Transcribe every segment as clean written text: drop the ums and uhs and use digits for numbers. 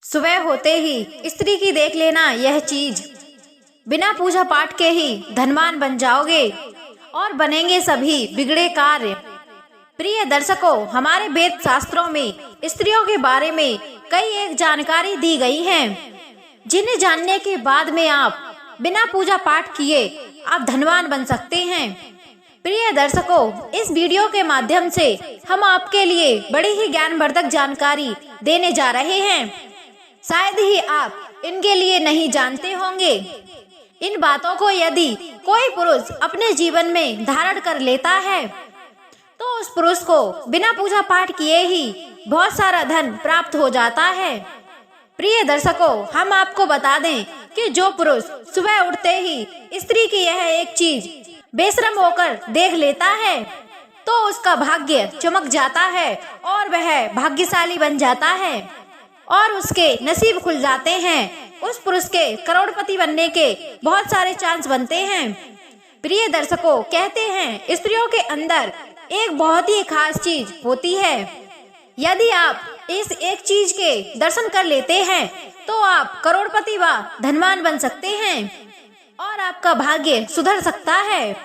सुबह होते ही स्त्री की देख लेना यह चीज, बिना पूजा पाठ के ही धनवान बन जाओगे और बनेंगे सभी बिगड़े कार्य। प्रिय दर्शकों, हमारे वेद शास्त्रों में स्त्रियों के बारे में कई एक जानकारी दी गई हैं, जिन्हें जानने के बाद में आप बिना पूजा पाठ किए आप धनवान बन सकते हैं। प्रिय दर्शकों, इस वीडियो के माध्यम से हम आपके लिए बड़ी ही ज्ञानवर्धक जानकारी देने जा रहे हैं। शायद ही आप इनके लिए नहीं जानते होंगे। इन बातों को यदि कोई पुरुष अपने जीवन में धारण कर लेता है तो उस पुरुष को बिना पूजा पाठ किए ही बहुत सारा धन प्राप्त हो जाता है। प्रिय दर्शकों, हम आपको बता दें कि जो पुरुष सुबह उठते ही स्त्री की यह एक चीज बेशरम होकर देख लेता है तो उसका भाग्य चमक जाता है और वह भाग्यशाली बन जाता है और उसके नसीब खुल जाते हैं। उस पुरुष के करोड़पति बनने के बहुत सारे चांस बनते हैं। प्रिय दर्शकों, कहते हैं स्त्रियों के अंदर एक बहुत ही खास चीज होती है। यदि आप इस एक चीज के दर्शन कर लेते हैं तो आप करोड़पति व धनवान बन सकते हैं और आपका भाग्य सुधर सकता है।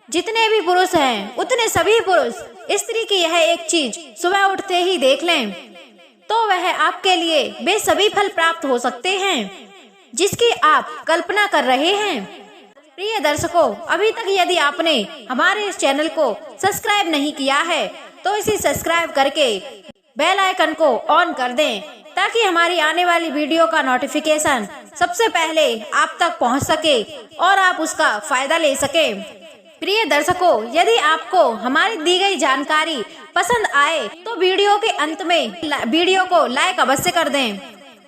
जितने भी पुरुष हैं उतने सभी पुरुष स्त्री की यह एक चीज सुबह उठते ही देख लें तो वह आपके लिए वे सभी फल प्राप्त हो सकते हैं जिसकी आप कल्पना कर रहे हैं। प्रिय दर्शकों, अभी तक यदि आपने हमारे इस चैनल को सब्सक्राइब नहीं किया है तो इसे सब्सक्राइब करके बेल आइकन को ऑन कर दें ताकि हमारी आने वाली वीडियो का नोटिफिकेशन सबसे पहले आप तक पहुंच सके और आप उसका फायदा ले सके। प्रिय दर्शकों, यदि आपको हमारी दी गई जानकारी पसंद आए तो वीडियो के अंत में वीडियो को लाइक अवश्य कर दें।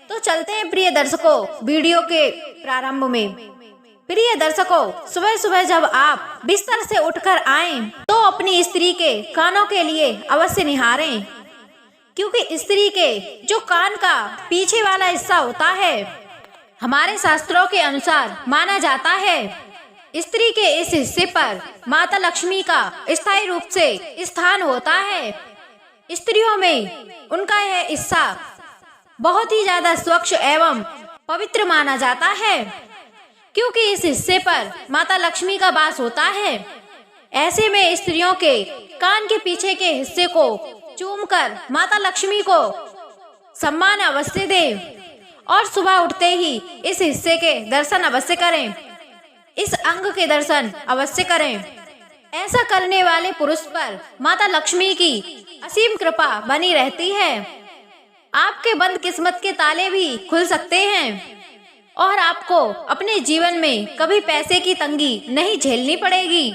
तो चलते हैं प्रिय दर्शकों वीडियो के प्रारंभ में। प्रिय दर्शकों, सुबह सुबह जब आप बिस्तर से उठकर आएं तो अपनी स्त्री के कानों के लिए अवश्य निहारें, क्योंकि स्त्री के जो कान का पीछे वाला हिस्सा होता है, हमारे शास्त्रों के अनुसार माना जाता है स्त्री के इस हिस्से पर माता लक्ष्मी का स्थायी रूप से स्थान होता है। स्त्रियों में उनका यह हिस्सा बहुत ही ज्यादा स्वच्छ एवं पवित्र माना जाता है, क्योंकि इस हिस्से पर माता लक्ष्मी का वास होता है। ऐसे में स्त्रियों के कान के पीछे के हिस्से को चूमकर माता लक्ष्मी को सम्मान अवश्य दें और सुबह उठते ही इस हिस्से के दर्शन अवश्य करें, इस अंग के दर्शन अवश्य करें। ऐसा करने वाले पुरुष पर माता लक्ष्मी की असीम कृपा बनी रहती है। आपके बंद किस्मत के ताले भी खुल सकते हैं और आपको अपने जीवन में कभी पैसे की तंगी नहीं झेलनी पड़ेगी।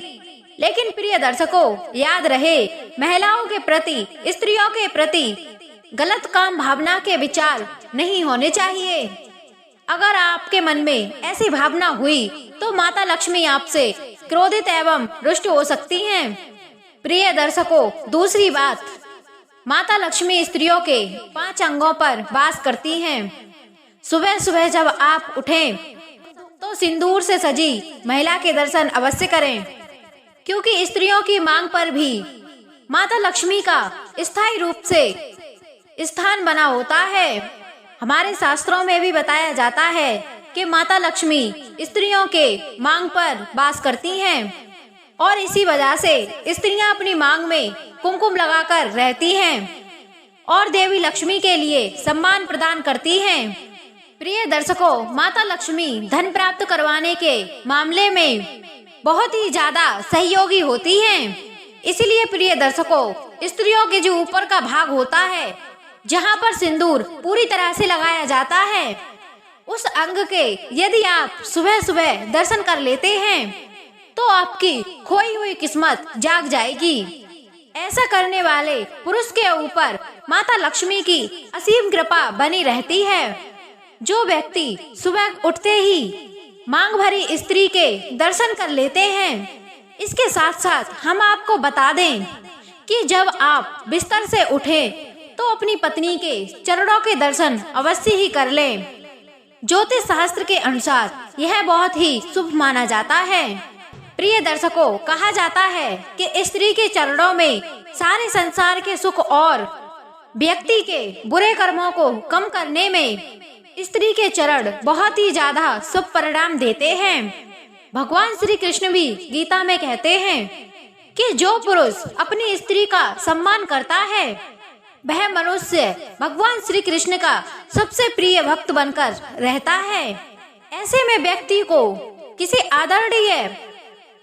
लेकिन प्रिय दर्शकों, याद रहे, महिलाओं के प्रति, स्त्रियों के प्रति गलत काम भावना के विचार नहीं होने चाहिए। अगर आपके मन में ऐसी भावना हुई तो माता लक्ष्मी आपसे क्रोधित एवं रुष्ट हो सकती हैं। प्रिय दर्शकों, दूसरी बात, माता लक्ष्मी स्त्रियों के 5 अंगों पर वास करती हैं। सुबह सुबह जब आप उठें तो सिंदूर से सजी महिला के दर्शन अवश्य करें, क्योंकि स्त्रियों की मांग पर भी माता लक्ष्मी का स्थायी रूप से स्थान बना होता है। हमारे शास्त्रों में भी बताया जाता है कि माता लक्ष्मी स्त्रियों के मांग पर वास करती हैं और इसी वजह से स्त्रियां अपनी मांग में कुमकुम लगाकर रहती हैं और देवी लक्ष्मी के लिए सम्मान प्रदान करती हैं। प्रिय दर्शकों, माता लक्ष्मी धन प्राप्त करवाने के मामले में बहुत ही ज्यादा सहयोगी होती हैं। इसलिए प्रिय दर्शकों, स्त्रियों के जो ऊपर का भाग होता है, जहाँ पर सिंदूर पूरी तरह से लगाया जाता है, उस अंग के यदि आप सुबह सुबह दर्शन कर लेते हैं तो आपकी खोई हुई किस्मत जाग जाएगी। ऐसा करने वाले पुरुष के ऊपर माता लक्ष्मी की असीम कृपा बनी रहती है। जो व्यक्ति सुबह उठते ही मांग भरी स्त्री के दर्शन कर लेते हैं, इसके साथ साथ हम आपको बता दें कि जब आप बिस्तर से उठें तो अपनी पत्नी के चरणों के दर्शन अवश्य ही कर लें। ज्योतिष शास्त्र के अनुसार यह बहुत ही शुभ माना जाता है। प्रिय दर्शकों, कहा जाता है कि स्त्री के चरणों में सारे संसार के सुख और व्यक्ति के बुरे कर्मों को कम करने में स्त्री के चरण बहुत ही ज्यादा शुभ परिणाम देते हैं। भगवान श्री कृष्ण भी गीता में कहते हैं कि जो पुरुष अपनी स्त्री का सम्मान करता है वह मनुष्य भगवान श्री कृष्ण का सबसे प्रिय भक्त बनकर रहता है। ऐसे में व्यक्ति को किसी आदरणीय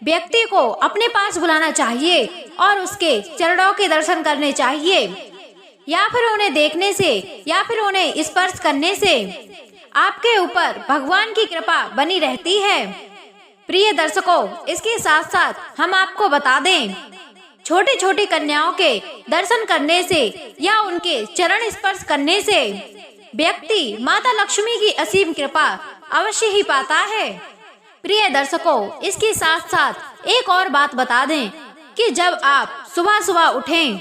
व्यक्ति को अपने पास बुलाना चाहिए और उसके चरणों के दर्शन करने चाहिए, या फिर उन्हें देखने से या फिर उन्हें स्पर्श करने से आपके ऊपर भगवान की कृपा बनी रहती है। प्रिय दर्शकों, इसके साथ साथ हम आपको बता दें, छोटी छोटी कन्याओं के दर्शन करने से या उनके चरण स्पर्श करने से व्यक्ति माता लक्ष्मी की असीम कृपा अवश्य ही पाता है। प्रिय दर्शकों, इसके साथ साथ एक और बात बता दें कि जब आप सुबह सुबह उठें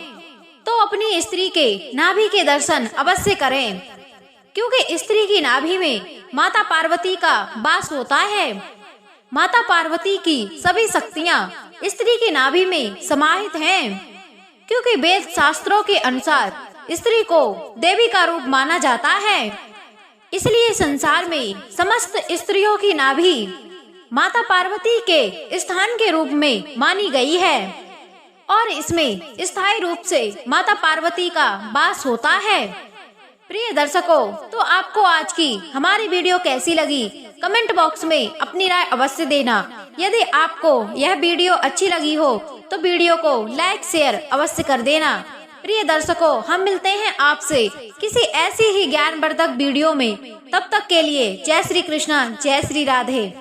तो अपनी स्त्री के नाभि के दर्शन अवश्य करें, क्योंकि स्त्री की नाभि में माता पार्वती का वास होता है। माता पार्वती की सभी शक्तियां स्त्री की नाभि में समाहित हैं, क्योंकि वेद शास्त्रों के अनुसार स्त्री को देवी का रूप माना जाता है। इसलिए संसार में समस्त स्त्रियों की नाभि माता पार्वती के स्थान के रूप में मानी गई है और इसमें स्थायी रूप से माता पार्वती का वास होता है। प्रिय दर्शकों, तो आपको आज की हमारी वीडियो कैसी लगी कमेंट बॉक्स में अपनी राय अवश्य देना। यदि आपको यह वीडियो अच्छी लगी हो तो वीडियो को लाइक शेयर अवश्य कर देना। प्रिय दर्शकों, हम मिलते हैं आपसे किसी ऐसी ही ज्ञानवर्धक वीडियो में। तब तक के लिए जय श्री कृष्ण, जय श्री राधे।